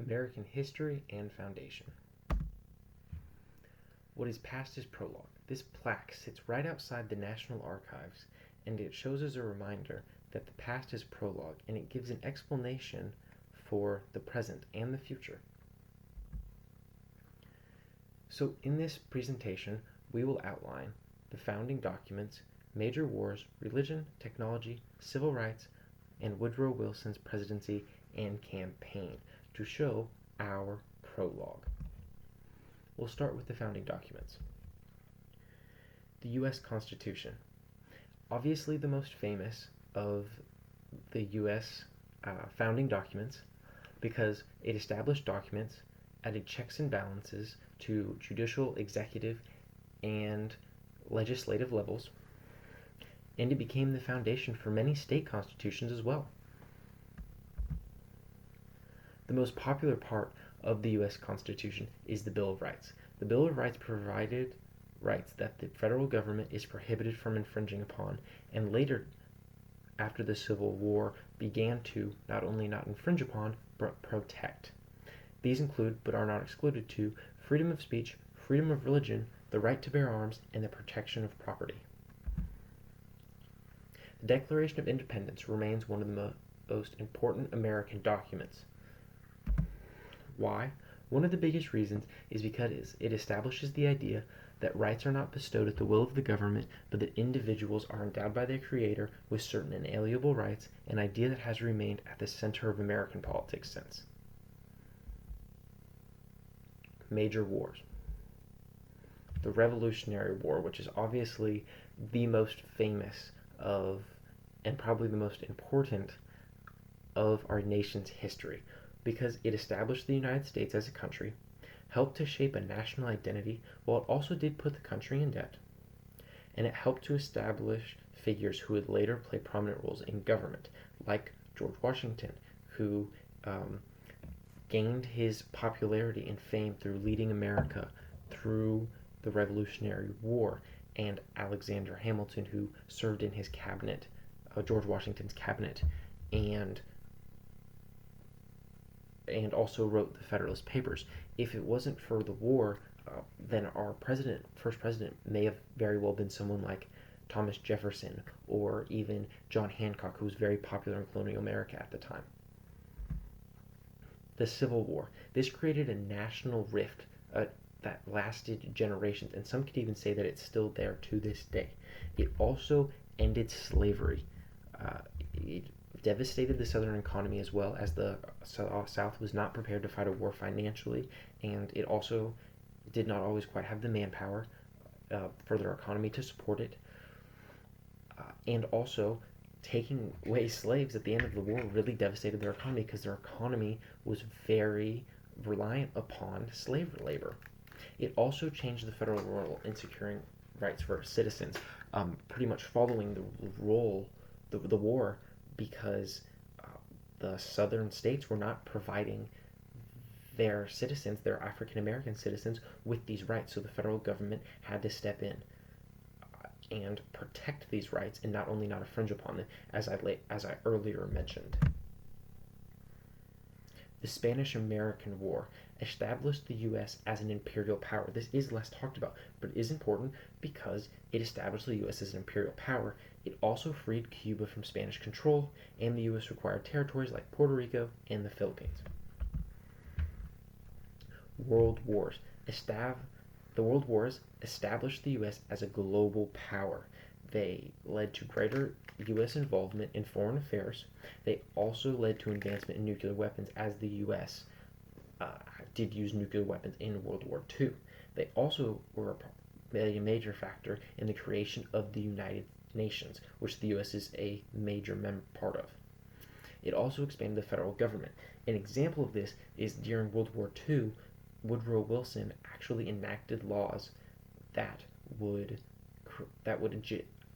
American History and Foundation. What is past is prologue. This plaque sits right outside the National Archives, and it shows as a reminder that the past is prologue, and it gives an explanation for the present and the future. So in this presentation, we will outline the founding documents, major wars, religion, technology, civil rights, and Woodrow Wilson's presidency and campaign to show our prologue. We'll start with the founding documents. The U.S. Constitution. Obviously the most famous of the U.S. Founding documents because it established documents, added checks and balances to judicial, executive, and legislative levels, and it became the foundation for many state constitutions as well. The most popular part of the U.S. Constitution is the Bill of Rights. The Bill of Rights provided rights that the federal government is prohibited from infringing upon, and later, after the Civil War, began to not only not infringe upon, but protect. These include, but are not excluded to, freedom of speech, freedom of religion, the right to bear arms, and the protection of property. The Declaration of Independence remains one of the most important American documents. Why? One of the biggest reasons is because it establishes the idea that rights are not bestowed at the will of the government, but that individuals are endowed by their Creator with certain inalienable rights, an idea that has remained at the center of American politics since. Major wars. The Revolutionary War, which is obviously the most famous of, and probably the most important of our nation's history, because it established the United States as a country, helped to shape a national identity, while it also did put the country in debt, and it helped to establish figures who would later play prominent roles in government, like George Washington, who gained his popularity and fame through leading America through the Revolutionary War, and Alexander Hamilton, who served in his cabinet, George Washington's cabinet, and also wrote the Federalist Papers. If it wasn't for the war, then our first president, may have very well been someone like Thomas Jefferson or even John Hancock, who was very popular in colonial America at the time. The Civil War. This created a national rift that lasted generations, and some could even say that it's still there to this day. It also ended slavery. It devastated the Southern economy as well, as the South was not prepared to fight a war financially, and it also did not always quite have the manpower for their economy to support it. And also, taking away slaves at the end of the war really devastated their economy because their economy was very reliant upon slave labor. It also changed the federal role in securing rights for citizens, pretty much following the war, because the southern states were not providing their citizens, their African American citizens, with these rights, so the federal government had to step in and protect these rights and not only not infringe upon them, as I earlier mentioned. The Spanish-American War established the U.S. as an imperial power. This is less talked about, but it is important because it established the U.S. as an imperial power. It also freed Cuba from Spanish control, and the U.S. acquired territories like Puerto Rico and the Philippines. World Wars. The World Wars established the U.S. as a global power. They led to greater U.S. involvement in foreign affairs. They also led to advancement in nuclear weapons, as the U.S. Did use nuclear weapons in World War II. They also were a major factor in the creation of the United Nations, which the U.S. is a major part of. It also expanded the federal government. An example of this is during World War II, Woodrow Wilson actually enacted laws that would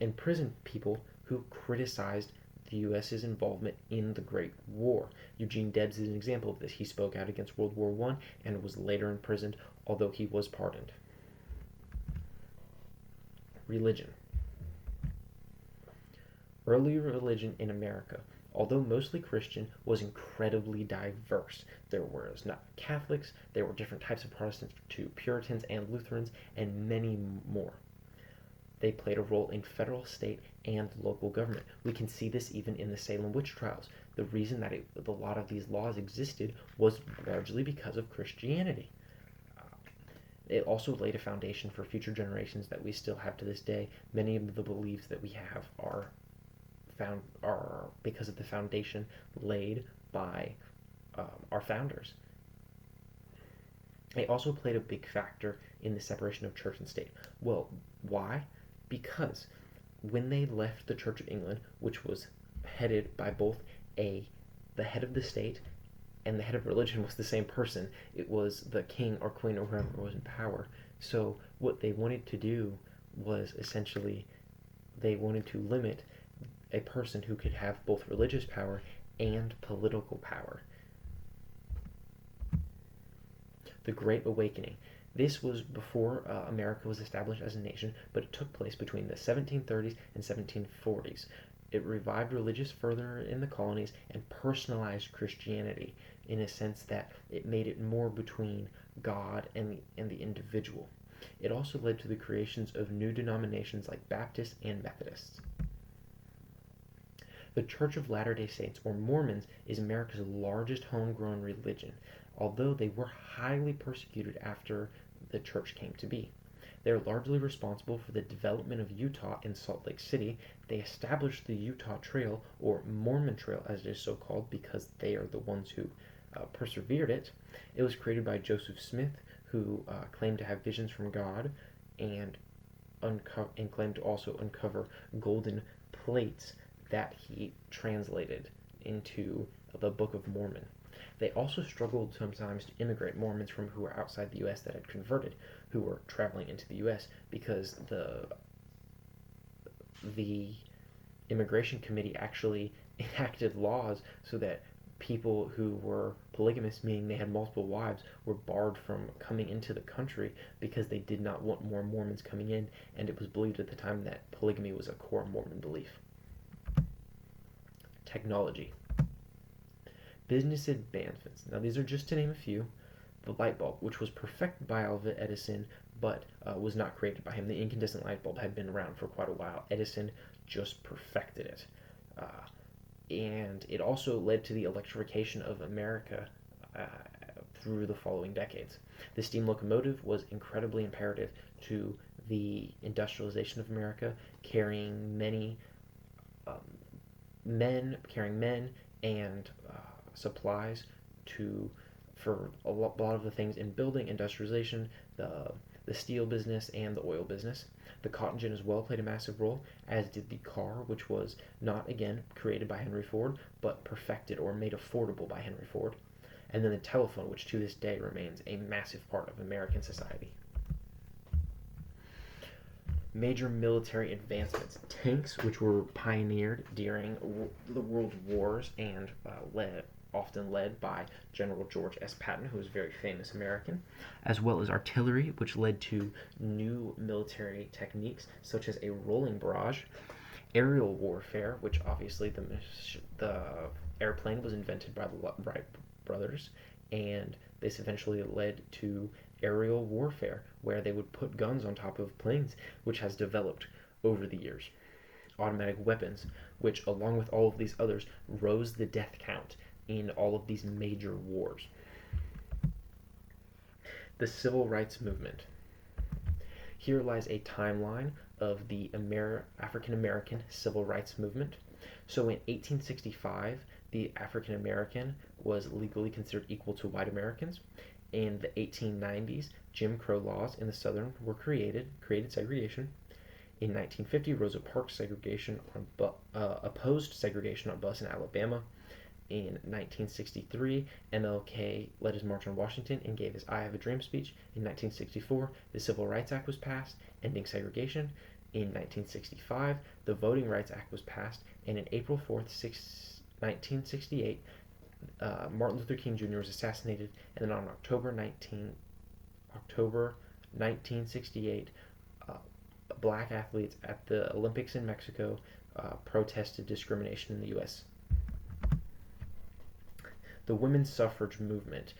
imprison people who criticized the U.S.'s involvement in the Great War. Eugene Debs is an example of this. He spoke out against World War I and was later imprisoned, although he was pardoned. Religion. Early religion in America. although mostly Christian, was incredibly diverse. There was not Catholics, there were different types of Protestants to Puritans and Lutherans, and many more. They played a role in federal, state, and local government. We can see this even in the Salem witch trials. The reason that a lot of these laws existed was largely because of Christianity. It also laid a foundation for future generations that we still have to this day. Many of the beliefs that we have are because of the foundation laid by our founders. It also played a big factor in the separation of church and state. Well, why? Because when they left the Church of England, which was headed by both the head of the state and the head of religion was the same person. It was the king or queen or whoever was in power. So what they wanted to do was essentially they wanted to limit a person who could have both religious power and political power. The Great Awakening. This was before America was established as a nation, but it took place between the 1730s and 1740s. It revived religious further in the colonies and personalized Christianity in a sense that it made it more between God and the individual. It also led to the creations of new denominations like Baptists and Methodists. The Church of Latter-day Saints, or Mormons, is America's largest homegrown religion, although they were highly persecuted after the church came to be. They are largely responsible for the development of Utah and Salt Lake City. They established the Utah Trail, or Mormon Trail as it is so called, because they are the ones who persevered it. It was created by Joseph Smith, who claimed to have visions from God and claimed to also uncover golden plates that he translated into the Book of Mormon. They also struggled sometimes to immigrate Mormons from who were outside the U.S. that had converted, who were traveling into the U.S. because the immigration committee actually enacted laws so that people who were polygamous, meaning they had multiple wives, were barred from coming into the country because they did not want more Mormons coming in, and it was believed at the time that polygamy was a core Mormon belief. Technology. Business advancements. Now these are just to name a few. The light bulb, which was perfected by Alva Edison, but was not created by him. The incandescent light bulb had been around for quite a while. Edison just perfected it. And it also led to the electrification of America through the following decades. The steam locomotive was incredibly imperative to the industrialization of America, carrying men and supplies for a lot of the things in building, industrialization, the steel business, and the oil business. The cotton gin as well played a massive role, as did the car, which was not, again, created by Henry Ford, but perfected or made affordable by Henry Ford. And then the telephone, which to this day remains a massive part of American society. Major military advancements. Tanks, which were pioneered during the World Wars and often led by General George S. Patton, who was a very famous American, as well as artillery, which led to new military techniques such as a rolling barrage, aerial warfare, which obviously the airplane was invented by the Wright brothers, and this eventually led to aerial warfare, where they would put guns on top of planes, which has developed over the years. Automatic weapons, which along with all of these others rose the death count in all of these major wars. The Civil Rights Movement. Here lies a timeline of the African American Civil Rights Movement. So in 1865, the African American was legally considered equal to white Americans. In the 1890s, Jim Crow laws in the Southern were created segregation. In 1950, Rosa Parks opposed segregation on bus in Alabama. In 1963, MLK led his March on Washington and gave his I Have a Dream speech. In 1964, the Civil Rights Act was passed, ending segregation. In 1965, the Voting Rights Act was passed, and on April 4th, 1968, Martin Luther King Jr. was assassinated, and then on October 1968, black athletes at the Olympics in Mexico protested discrimination in the U.S. The women's suffrage movement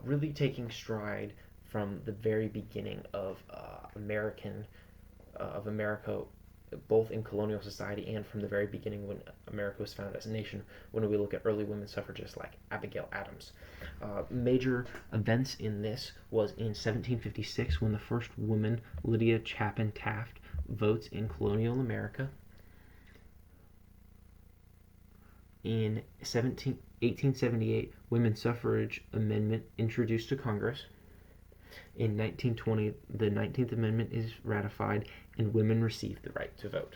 really taking stride from the very beginning of America, both in colonial society and from the very beginning when America was founded as a nation. When we look at early women suffragists like Abigail Adams, major events in this was in 1756 when the first woman, Lydia Chapin Taft, votes in colonial America. In 1878, women's suffrage amendment introduced to Congress. In 1920, the 19th Amendment is ratified and women receive the right to vote.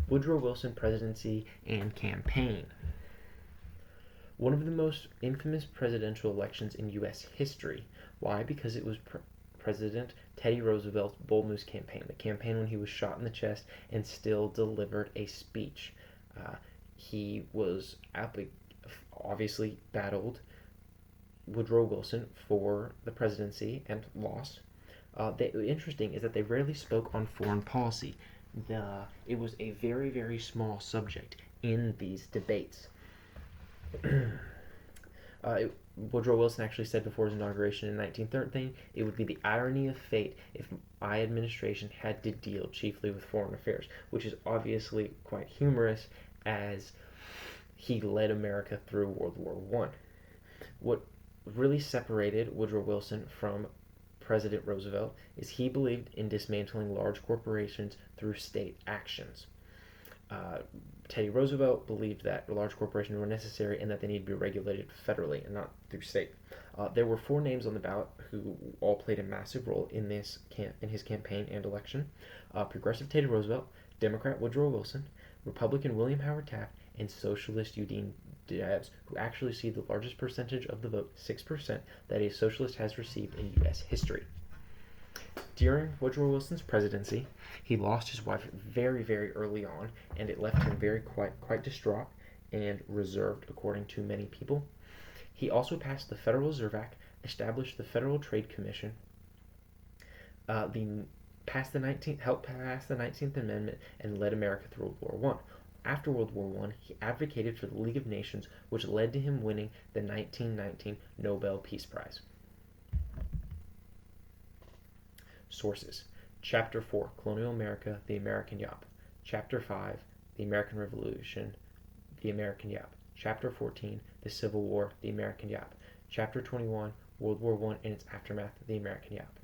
Woodrow Wilson presidency and campaign. One of the most infamous presidential elections in U.S. history. Why? Because it was President Teddy Roosevelt's Bull Moose campaign, the campaign when he was shot in the chest and still delivered a speech. He was obviously battled Woodrow Wilson for the presidency and lost. Interesting is that they rarely spoke on foreign policy. It was a very, very small subject in these debates. Woodrow Wilson actually said before his inauguration in 1913, it would be the irony of fate if my administration had to deal chiefly with foreign affairs, which is obviously quite humorous as he led America through World War I. What really separated Woodrow Wilson from President Roosevelt is he believed in dismantling large corporations through state actions. Teddy Roosevelt believed that large corporations were necessary and that they need to be regulated federally and not through state. There were 4 names on the ballot who all played a massive role in his campaign and election. Progressive Teddy Roosevelt, Democrat Woodrow Wilson, Republican William Howard Taft, and Socialist Eugene Debs, who actually received the largest percentage of the vote, 6%, that a socialist has received in U.S. history. During Woodrow Wilson's presidency, he lost his wife very, very early on, and it left him quite distraught and reserved, according to many people. He also passed the Federal Reserve Act, established the Federal Trade Commission, helped pass the 19th Amendment, and led America through World War I. After World War I, he advocated for the League of Nations, which led to him winning the 1919 Nobel Peace Prize. Sources: Chapter 4, Colonial America, The American Yop. Chapter 5, The American Revolution, The American Yop. Chapter 14, The Civil War, The American Yop. Chapter 21, World War I and its aftermath, The American Yop.